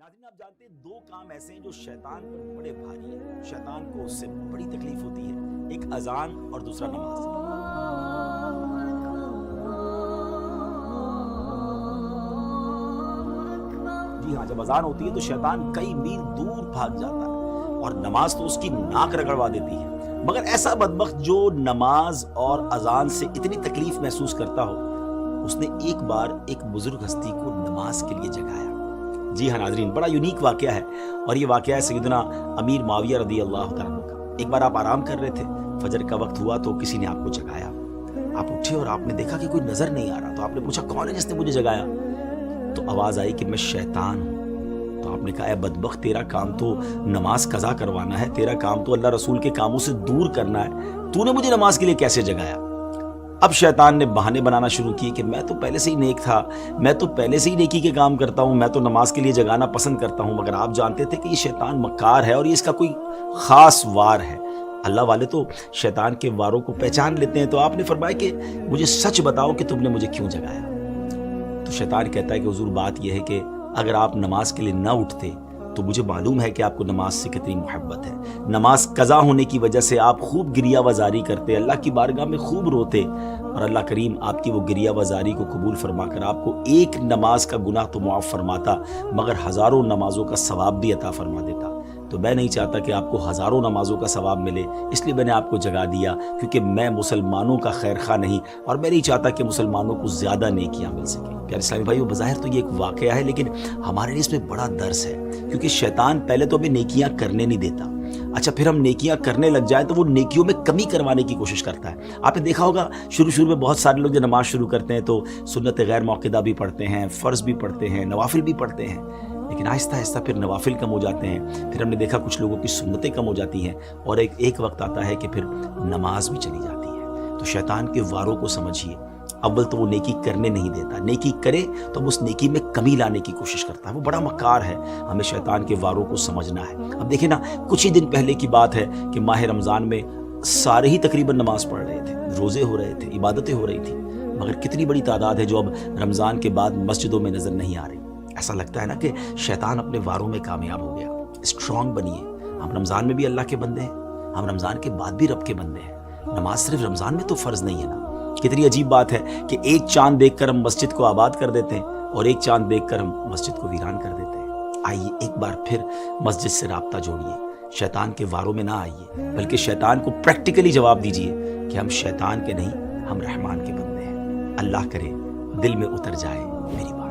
ناظرین آپ جانتے ہیں دو کام ایسے ہیں جو شیطان پر بڑے بھاری ہیں، شیطان کو اس سے بڑی تکلیف ہوتی ہے، ایک اذان اور دوسرا نماز۔ جی ہاں، جب اذان ہوتی ہے تو شیطان کئی میل دور بھاگ جاتا ہے اور نماز تو اس کی ناک رگڑوا دیتی ہے، مگر ایسا بدبخت جو نماز اور اذان سے اتنی تکلیف محسوس کرتا ہو، اس نے ایک بار ایک بزرگ ہستی کو نماز کے لیے جگایا۔ جی ہاں ناظرین، بڑا یونیک واقعہ ہے، اور یہ واقعہ ہے سیدنا امیر معاویہ رضی اللہ تعالیٰ عنہ کا۔ ایک بار آپ آرام کر رہے تھے، فجر کا وقت ہوا تو کسی نے آپ کو جگایا، آپ اٹھے اور آپ نے دیکھا کہ کوئی نظر نہیں آ رہا، تو آپ نے پوچھا کون ہے جس نے مجھے جگایا؟ تو آواز آئی کہ میں شیطان ہوں۔ تو آپ نے کہا اے بدبخت، تیرا کام تو نماز قضا کروانا ہے، تیرا کام تو اللہ رسول کے کاموں سے دور کرنا ہے، تو نے مجھے نماز کے لیے کیسے جگایا؟ اب شیطان نے بہانے بنانا شروع کیے کہ میں تو پہلے سے ہی نیک تھا، میں تو پہلے سے ہی نیکی کے کام کرتا ہوں، میں تو نماز کے لیے جگانا پسند کرتا ہوں، مگر آپ جانتے تھے کہ یہ شیطان مکار ہے اور یہ اس کا کوئی خاص وار ہے۔ اللہ والے تو شیطان کے واروں کو پہچان لیتے ہیں۔ تو آپ نے فرمایا کہ مجھے سچ بتاؤ کہ تم نے مجھے کیوں جگایا؟ تو شیطان کہتا ہے کہ حضور بات یہ ہے کہ اگر آپ نماز کے لیے نہ اٹھتے تو مجھے معلوم ہے کہ آپ کو نماز سے کتنی محبت ہے، نماز قضا ہونے کی وجہ سے آپ خوب گریہ وزاری کرتے، اللہ کی بارگاہ میں خوب روتے، اور اللہ کریم آپ کی وہ گریہ وزاری کو قبول فرما کر آپ کو ایک نماز کا گناہ تو معاف فرماتا، مگر ہزاروں نمازوں کا ثواب بھی عطا فرما دیتا۔ تو میں نہیں چاہتا کہ آپ کو ہزاروں نمازوں کا ثواب ملے، اس لیے میں نے آپ کو جگا دیا، کیونکہ میں مسلمانوں کا خیر خواہ نہیں، اور میں نہیں چاہتا کہ مسلمانوں کو زیادہ نیکیاں مل سکیں۔ پیارے اسلامی بھائیو، بظاہر تو یہ ایک واقعہ ہے، لیکن ہمارے لیے اس میں بڑا درس ہے، کیونکہ شیطان پہلے تو ہمیں نیکیاں کرنے نہیں دیتا، اچھا پھر ہم نیکیاں کرنے لگ جائیں تو وہ نیکیوں میں کمی کروانے کی کوشش کرتا ہے۔ آپ نے دیکھا ہوگا شروع میں بہت سارے لوگ جو نماز شروع کرتے ہیں تو سنت غیر موقدہ بھی پڑھتے ہیں، فرض بھی پڑھتے ہیں، نوافل بھی پڑھتے ہیں، لیکن آہستہ آہستہ پھر نوافل کم ہو جاتے ہیں، پھر ہم نے دیکھا کچھ لوگوں کی سنتیں کم ہو جاتی ہیں، اور ایک وقت آتا ہے کہ پھر نماز بھی چلی جاتی ہے۔ تو شیطان کے واروں کو سمجھیے، اول تو وہ نیکی کرنے نہیں دیتا، نیکی کرے تو اس نیکی میں کمی لانے کی کوشش کرتا ہے، وہ بڑا مکار ہے، ہمیں شیطان کے واروں کو سمجھنا ہے۔ اب دیکھیں نا، کچھ ہی دن پہلے کی بات ہے کہ ماہ رمضان میں سارے ہی تقریباً نماز پڑھ رہے تھے، روزے ہو رہے تھے، عبادتیں ہو رہی تھیں، مگر کتنی بڑی تعداد ہے جو اب رمضان کے بعد مسجدوں میں نظر نہیں آ رہی۔ ایسا لگتا ہے نا کہ شیطان اپنے واروں میں کامیاب ہو گیا۔ اسٹرانگ بنیے، ہم رمضان میں بھی اللہ کے بندے ہیں، ہم رمضان کے بعد بھی رب کے بندے ہیں، نماز صرف رمضان میں تو فرض نہیں ہے نا۔ کتنی عجیب بات ہے کہ ایک چاند دیکھ کر ہم مسجد کو آباد کر دیتے ہیں، اور ایک چاند دیکھ کر ہم مسجد کو ویران کر دیتے ہیں۔ آئیے ایک بار پھر مسجد سے رابطہ جوڑیے، شیطان کے واروں میں نہ آئیے، بلکہ شیطان کو پریکٹیکلی جواب دیجیے کہ ہم شیطان کے نہیں، ہم رحمان کے بندے ہیں۔ اللہ کرے دل میں اتر جائے میری بات۔